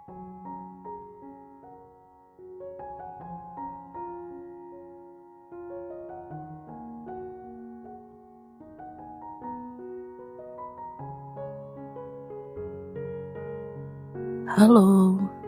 Halo,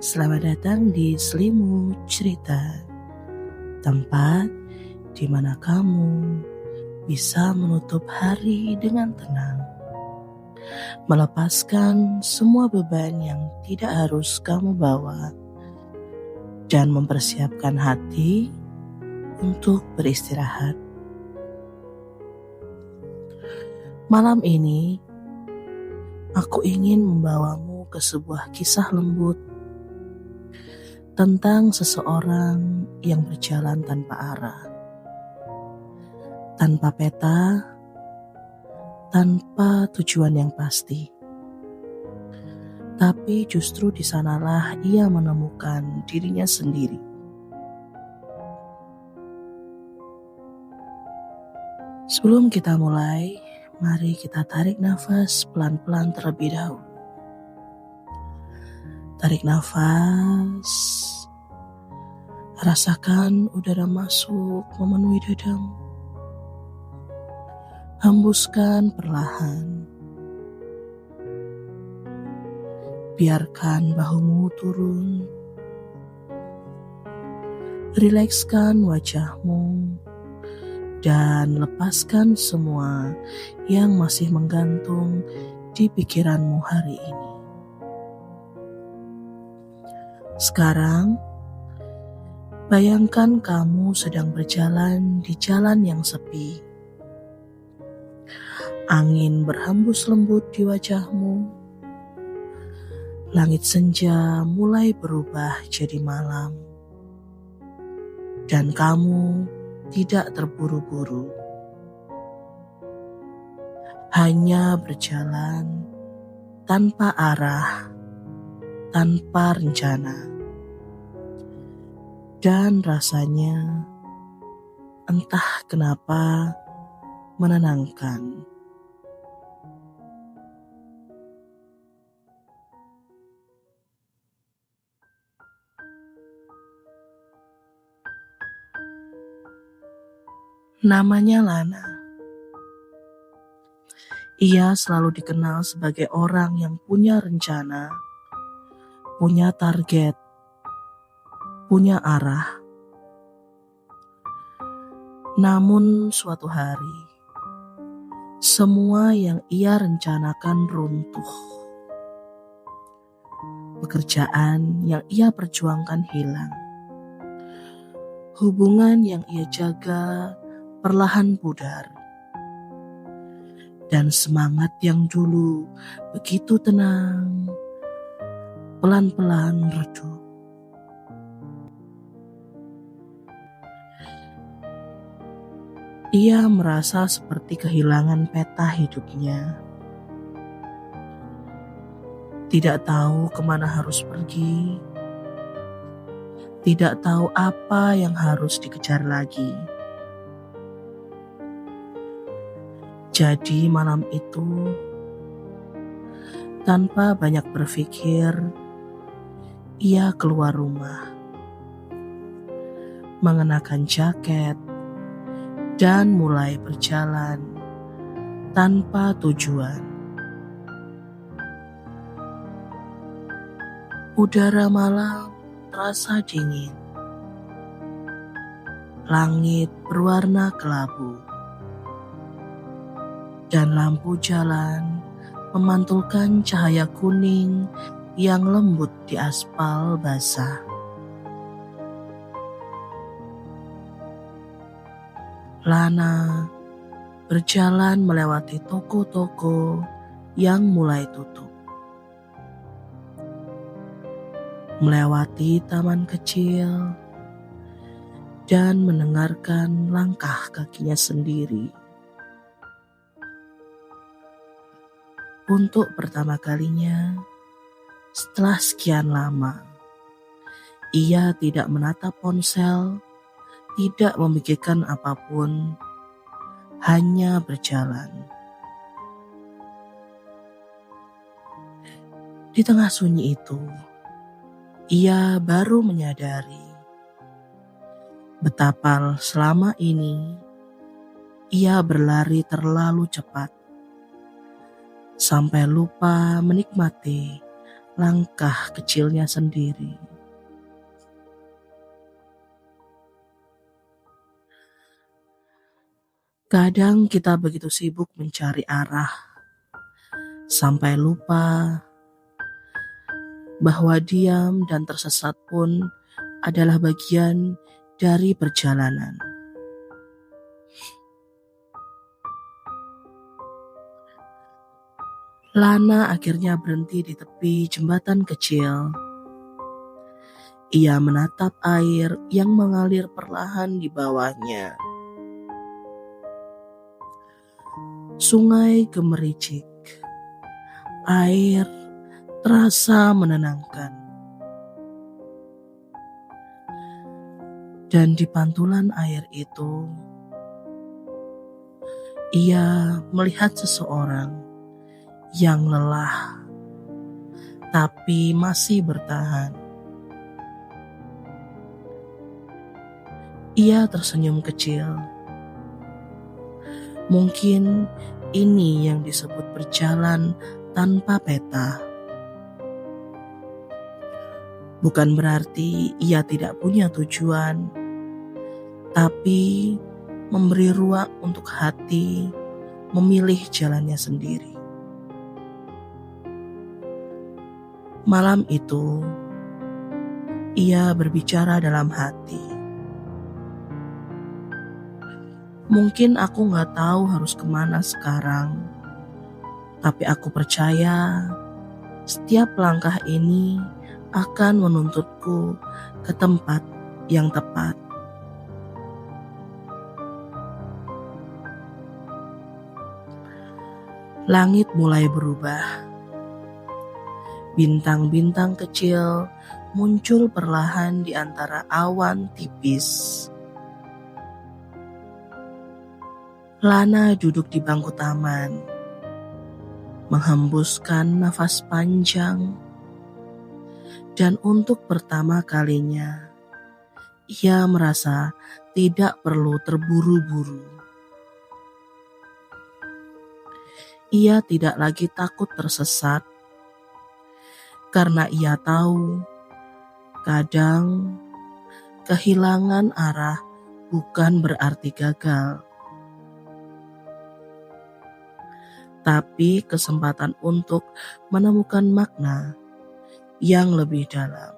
selamat datang di Selimut Cerita, tempat di mana kamu bisa menutup hari dengan tenang, melepaskan semua beban yang tidak harus kamu bawa, dan mempersiapkan hati untuk beristirahat. Malam ini, aku ingin membawamu ke sebuah kisah lembut tentang seseorang yang berjalan tanpa arah, tanpa peta, tanpa tujuan yang pasti. Tapi justru di sanalah ia menemukan dirinya sendiri. Sebelum kita mulai, mari kita tarik nafas pelan-pelan terlebih dahulu. Tarik nafas, rasakan udara masuk memenuhi dadamu. Hembuskan perlahan. Biarkan bahumu turun. Rilekskan wajahmu dan lepaskan semua yang masih menggantung di pikiranmu hari ini. Sekarang, bayangkan kamu sedang berjalan di jalan yang sepi. Angin berhembus lembut di wajahmu. Langit senja mulai berubah jadi malam. Dan kamu tidak terburu-buru. Hanya berjalan tanpa arah, tanpa rencana. Dan rasanya entah kenapa menenangkan. Namanya Lana. Ia selalu dikenal sebagai orang yang punya rencana, punya target, punya arah. Namun suatu hari, semua yang ia rencanakan runtuh. Pekerjaan yang ia perjuangkan hilang. Hubungan yang ia jaga perlahan pudar. Dan semangat yang dulu begitu tenang, pelan-pelan redup. Ia merasa seperti kehilangan peta hidupnya. Tidak tahu kemana harus pergi. Tidak tahu apa yang harus dikejar lagi. Jadi malam itu, tanpa banyak berpikir, ia keluar rumah. Mengenakan jaket dan mulai berjalan tanpa tujuan. Udara malam terasa dingin. Langit berwarna kelabu. Dan lampu jalan memantulkan cahaya kuning yang lembut di aspal basah. Lana berjalan melewati toko-toko yang mulai tutup. Melewati taman kecil dan mendengarkan langkah kakinya sendiri. Untuk pertama kalinya, setelah sekian lama, ia tidak menatap ponsel, tidak memikirkan apapun, hanya berjalan. Di tengah sunyi itu, Ia baru menyadari betapa selama ini ia berlari terlalu cepat sampai lupa menikmati langkah kecilnya sendiri. Kadang kita begitu sibuk mencari arah sampai lupa bahwa diam dan tersesat pun adalah bagian dari perjalanan. Lana akhirnya berhenti di tepi jembatan kecil. Ia menatap air yang mengalir perlahan di bawahnya. Sungai gemericik. Air terasa menenangkan. Dan di pantulan air itu, ia melihat seseorang yang lelah, tapi masih bertahan. Ia tersenyum kecil. Mungkin ini yang disebut berjalan tanpa peta. Bukan berarti ia tidak punya tujuan, tapi memberi ruang untuk hati memilih jalannya sendiri. Malam itu, ia berbicara dalam hati. Mungkin aku gak tahu harus kemana sekarang, tapi aku percaya setiap langkah ini akan menuntutku ke tempat yang tepat. Langit mulai berubah. Bintang-bintang kecil muncul perlahan di antara awan tipis. Lana duduk di bangku taman, menghembuskan nafas panjang, dan untuk pertama kalinya, ia merasa tidak perlu terburu-buru. Ia tidak lagi takut tersesat, karena ia tahu kadang kehilangan arah bukan berarti gagal, tapi kesempatan untuk menemukan makna yang lebih dalam.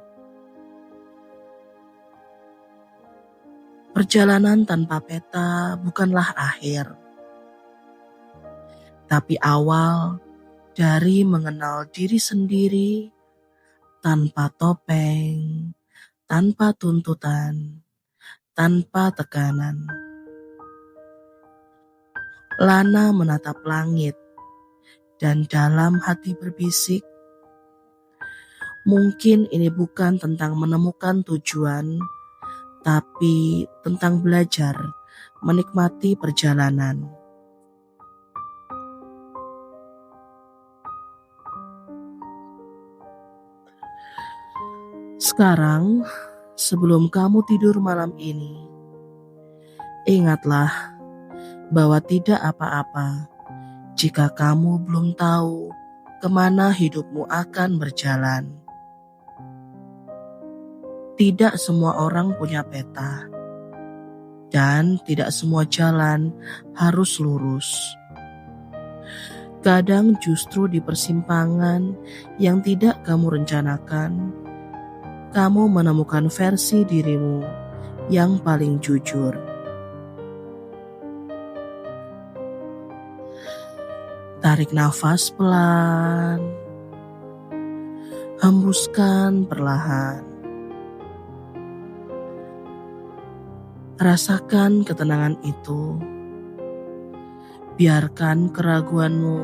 Perjalanan tanpa peta bukanlah akhir, tapi awal dari mengenal diri sendiri tanpa topeng, tanpa tuntutan, tanpa tekanan. Lana menatap langit dan dalam hati berbisik, mungkin ini bukan tentang menemukan tujuan, tapi tentang belajar menikmati perjalanan. Sekarang, sebelum kamu tidur malam ini, ingatlah bahwa tidak apa-apa jika kamu belum tahu kemana hidupmu akan berjalan. Tidak semua orang punya peta, dan tidak semua jalan harus lurus. Kadang justru di persimpangan yang tidak kamu rencanakan, kamu menemukan versi dirimu yang paling jujur. Tarik nafas pelan, hembuskan perlahan. Rasakan ketenangan itu. Biarkan keraguanmu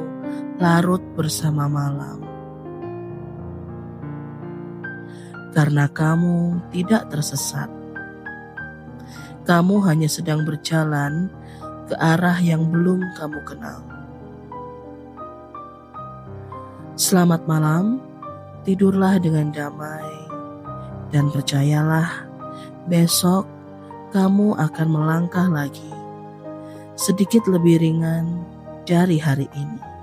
larut bersama malam. Karena kamu tidak tersesat. Kamu hanya sedang berjalan ke arah yang belum kamu kenal. Selamat malam, tidurlah dengan damai, Dan percayalah, besok kamu akan melangkah lagi, sedikit lebih ringan dari hari ini.